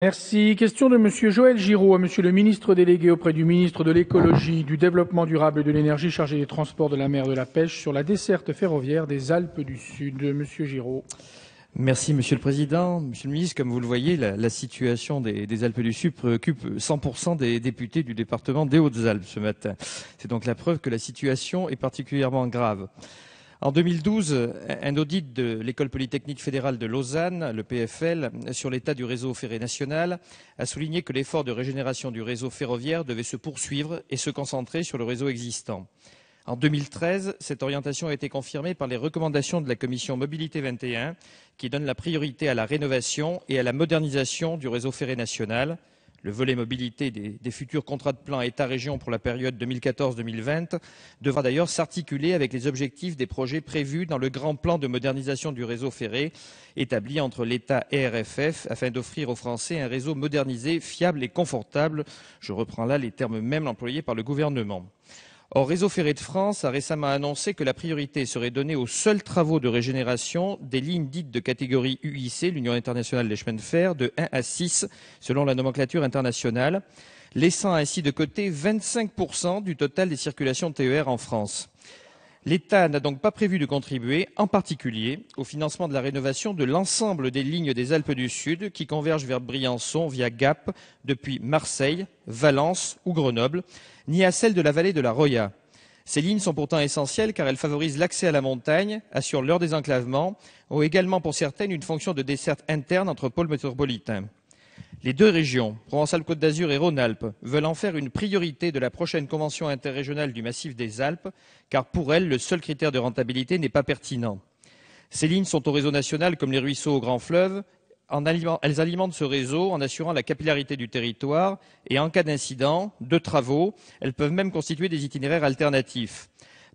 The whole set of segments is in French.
Merci. Question de Monsieur Joël Giraud à Monsieur le ministre délégué auprès du ministre de l'Écologie, du Développement durable et de l'Énergie chargé des transports, de la mer, de la pêche sur la desserte ferroviaire des Alpes du Sud. Monsieur Giraud. Merci Monsieur le Président. Monsieur le Ministre, comme vous le voyez, la situation des Alpes du Sud préoccupe 100% des députés du département des Hautes-Alpes ce matin. C'est donc la preuve que la situation est particulièrement grave. En 2012, un audit de l'École polytechnique fédérale de Lausanne, le PFL, sur l'état du réseau ferré national, a souligné que l'effort de régénération du réseau ferroviaire devait se poursuivre et se concentrer sur le réseau existant. En 2013, cette orientation a été confirmée par les recommandations de la commission Mobilité 21, qui donne la priorité à la rénovation et à la modernisation du réseau ferré national. Le volet mobilité des futurs contrats de plan État-région pour la période 2014-2020 devra d'ailleurs s'articuler avec les objectifs des projets prévus dans le grand plan de modernisation du réseau ferré établi entre l'État et RFF afin d'offrir aux Français un réseau modernisé, fiable et confortable. Je reprends là les termes mêmes employés par le gouvernement. Or, Réseau ferré de France a récemment annoncé que la priorité serait donnée aux seuls travaux de régénération des lignes dites de catégorie UIC, l'Union internationale des chemins de fer, de 1 à 6, selon la nomenclature internationale, laissant ainsi de côté 25% du total des circulations TER en France. L'État n'a donc pas prévu de contribuer, en particulier, au financement de la rénovation de l'ensemble des lignes des Alpes du Sud qui convergent vers Briançon via Gap depuis Marseille, Valence ou Grenoble, ni à celle de la vallée de la Roya. Ces lignes sont pourtant essentielles car elles favorisent l'accès à la montagne, assurent leur désenclavement, ont également pour certaines une fonction de desserte interne entre pôles métropolitains. Les deux régions, Provence-Alpes-Côte d'Azur et Rhône-Alpes, veulent en faire une priorité de la prochaine convention interrégionale du massif des Alpes, car pour elles, le seul critère de rentabilité n'est pas pertinent. Ces lignes sont au réseau national comme les ruisseaux au grand fleuve. Elles alimentent ce réseau en assurant la capillarité du territoire et en cas d'incident, de travaux, elles peuvent même constituer des itinéraires alternatifs.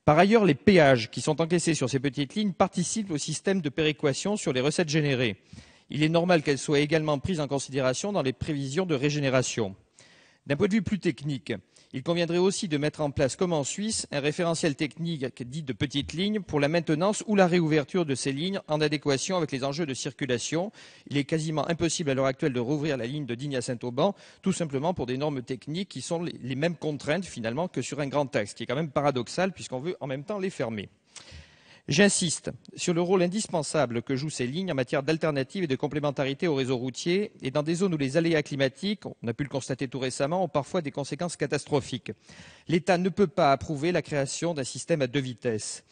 Par ailleurs, les péages qui sont encaissés sur ces petites lignes participent au système de péréquation sur les recettes générées. Il est normal qu'elles soient également prises en considération dans les prévisions de régénération. D'un point de vue plus technique, il conviendrait aussi de mettre en place, comme en Suisse, un référentiel technique dit de petites lignes pour la maintenance ou la réouverture de ces lignes en adéquation avec les enjeux de circulation. Il est quasiment impossible à l'heure actuelle de rouvrir la ligne de Digne à Saint-Auban, tout simplement pour des normes techniques qui sont les mêmes contraintes finalement que sur un grand axe, ce qui est quand même paradoxal puisqu'on veut en même temps les fermer. J'insiste sur le rôle indispensable que jouent ces lignes en matière d'alternative et de complémentarité au réseau routier et dans des zones où les aléas climatiques, on a pu le constater tout récemment, ont parfois des conséquences catastrophiques. L'État ne peut pas approuver la création d'un système à deux vitesses.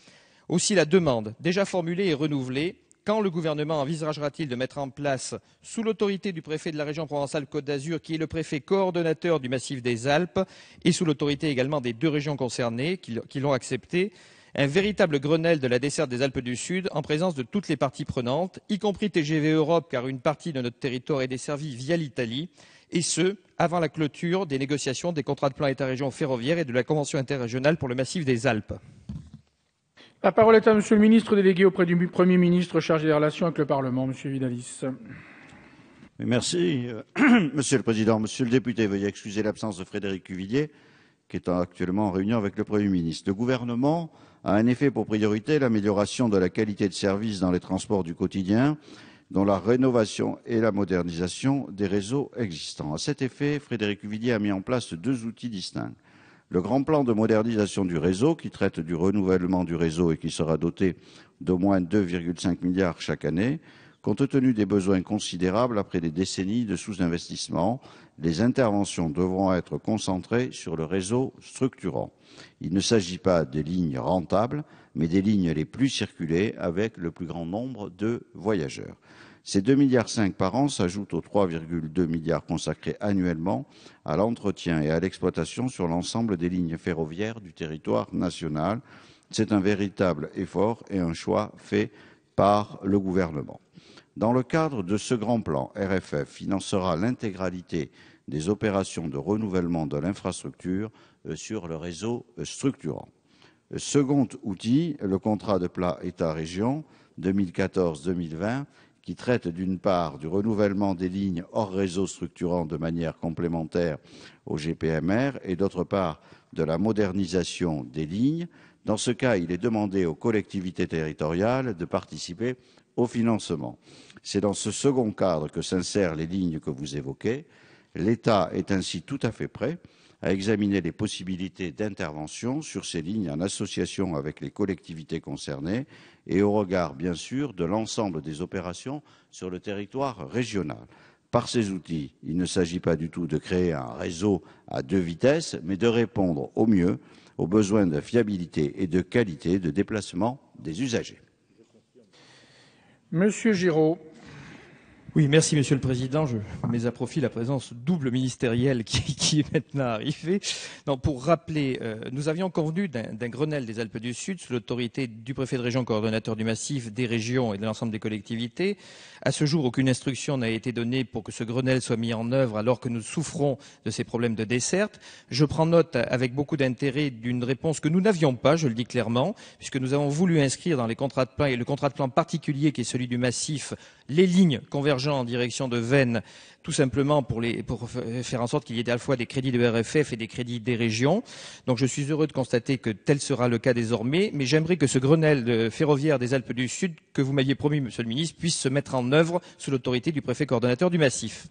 Aussi la demande, déjà formulée et renouvelée, quand le gouvernement envisagera-t-il de mettre en place, sous l'autorité du préfet de la région Provence-Alpes-Côte d'Azur, qui est le préfet coordonnateur du massif des Alpes, et sous l'autorité également des deux régions concernées qui l'ont accepté, un véritable Grenelle de la desserte des Alpes du Sud en présence de toutes les parties prenantes, y compris TGV Europe, car une partie de notre territoire est desservie via l'Italie, et ce, avant la clôture des négociations des contrats de plan État-région ferroviaire et de la convention interrégionale pour le massif des Alpes. La parole est à Monsieur le ministre délégué auprès du Premier ministre chargé des relations avec le Parlement, Monsieur Vidalis. Merci, Monsieur le Président. Monsieur le député, veuillez excuser l'absence de Frédéric Cuvillier, qui est actuellement en réunion avec le Premier ministre. Le gouvernement a en effet pour priorité l'amélioration de la qualité de service dans les transports du quotidien, dont la rénovation et la modernisation des réseaux existants. À cet effet, Frédéric Cuvillier a mis en place deux outils distincts. Le grand plan de modernisation du réseau, qui traite du renouvellement du réseau et qui sera doté d'au moins 2,5 milliards chaque année. Compte tenu des besoins considérables après des décennies de sous-investissement, les interventions devront être concentrées sur le réseau structurant. Il ne s'agit pas des lignes rentables, mais des lignes les plus circulées avec le plus grand nombre de voyageurs. Ces 2,5 milliards par an s'ajoutent aux 3,2 milliards consacrés annuellement à l'entretien et à l'exploitation sur l'ensemble des lignes ferroviaires du territoire national. C'est un véritable effort et un choix fait par le gouvernement. Dans le cadre de ce grand plan, RFF financera l'intégralité des opérations de renouvellement de l'infrastructure sur le réseau structurant. Second outil, le contrat de plan État-région 2014-2020, qui traite d'une part du renouvellement des lignes hors réseau structurant de manière complémentaire au GPMR et d'autre part de la modernisation des lignes. Dans ce cas, il est demandé aux collectivités territoriales de participer au financement. C'est dans ce second cadre que s'insèrent les lignes que vous évoquez. L'État est ainsi tout à fait prêt à examiner les possibilités d'intervention sur ces lignes en association avec les collectivités concernées et au regard, bien sûr, de l'ensemble des opérations sur le territoire régional. Par ces outils, il ne s'agit pas du tout de créer un réseau à 2 vitesses, mais de répondre au mieux aux besoins de fiabilité et de qualité de déplacement des usagers. Monsieur Giraud. Oui, merci Monsieur le Président. Je mets à profit la présence double ministérielle qui est maintenant arrivée. Non, pour rappeler, nous avions convenu d'un Grenelle des Alpes du Sud sous l'autorité du préfet de région, coordonnateur du massif, des régions et de l'ensemble des collectivités. À ce jour, aucune instruction n'a été donnée pour que ce Grenelle soit mis en œuvre alors que nous souffrons de ces problèmes de desserte. Je prends note avec beaucoup d'intérêt d'une réponse que nous n'avions pas, je le dis clairement, puisque nous avons voulu inscrire dans les contrats de plan et le contrat de plan particulier qui est celui du massif les lignes convergentes en direction de Veynes, tout simplement pour faire en sorte qu'il y ait à la fois des crédits de RFF et des crédits des régions. Donc je suis heureux de constater que tel sera le cas désormais, mais j'aimerais que ce Grenelle ferroviaire des Alpes du Sud, que vous m'aviez promis, Monsieur le Ministre, puisse se mettre en œuvre sous l'autorité du préfet coordonnateur du massif.